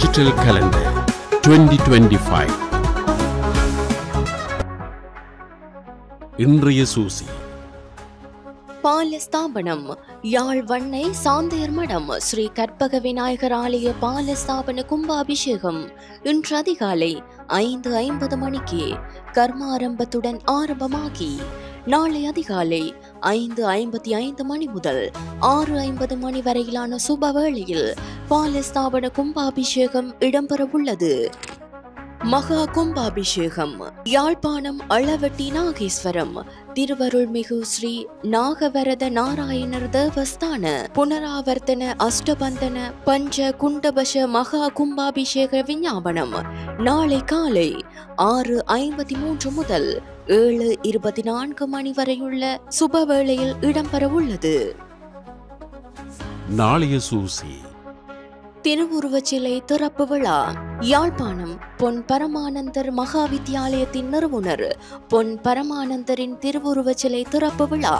Digital Calendar 2025. இன்றைய சூசி பாலஸ்தாபனம் யாழ் வண்ணை சாந்தையர் மடம் ஸ்ரீ கற்பக விநாயகர் ஆலய பாலஸ்தாபன கும்பாபிஷேகம் இன்று அதிகாலை 5:50 மணிக்கு கர்மாரம்பத்துடன் ஆரம்பமாகி நாளை அதிகாலை 5:55 மணி முதல் 6:50 மணி வரையிலான சுப வேளையில் பாலஸ்தாபன கும்பாபிஷேகம் இடம்பெறவுள்ளது. மகா கும்பாபிஷேகம் யாழ்ப்பாணம் அளவட்டி நாகேஸ்வரம் திருவருள்மிகு ஸ்ரீ நாகவரத நாராயணர் தேவஸ்தான புனராவர்த்தன அஷ்டபந்தன பஞ்ச குண்டபஷ மகா கும்பாபிஷேக விஞ்ஞாபனம் நாளை காலை 6:53 முதல் 7:24 மணி வரையுள்ள சுபவேளையில் இடம்பெறவுள்ளது. நாளைய சூசி திருவுருவச் சிலை திறப்பு விழா யாழ்ப்பாணம் பொன் பரமானந்தர் மகா வித்தியாலயத்தின் நிறுவனர் பொன் பரமானந்தரின் திருவுருவச் சிலை திறப்பு விழா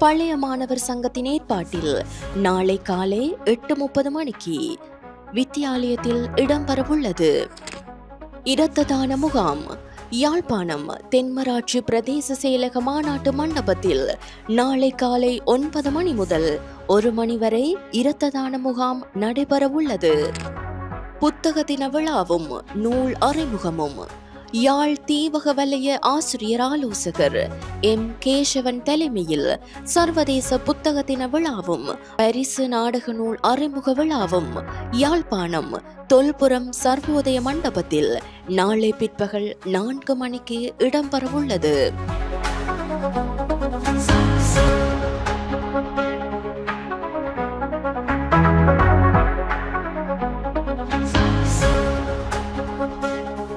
பழைய மாணவர் சங்கத்தின் ஏற்பாட்டில் நாளை காலை 8:30 மணிக்கு வித்தியாலயத்தில் இடம்பெறவுள்ளது. இரத்த தான முகாம் யாழ்ப்பாணம் தென்மராட்சி பிரதேச செயலக மாநாட்டு மண்டபத்தில் நாளை காலை 9 மணி முதல் 1 மணி வரை இரத்த தான முகாம் நடைபெறவுள்ளது. புத்தக தின விழாவும் நூல் அறிமுகமும் யாழ் தீவக வலய ஆசிரியர் ஆலோசகர் எம் கேசவன் தலைமையில் சர்வதேச புத்தக தின விழாவும் பரிசு நாடக நூல் அறிமுக விழாவும் யாழ்ப்பாணம் தொல்புரம் சர்வோதய மண்டபத்தில் நாளை பிற்பகல் 4 மணிக்கு இடம்பெறவுள்ளது.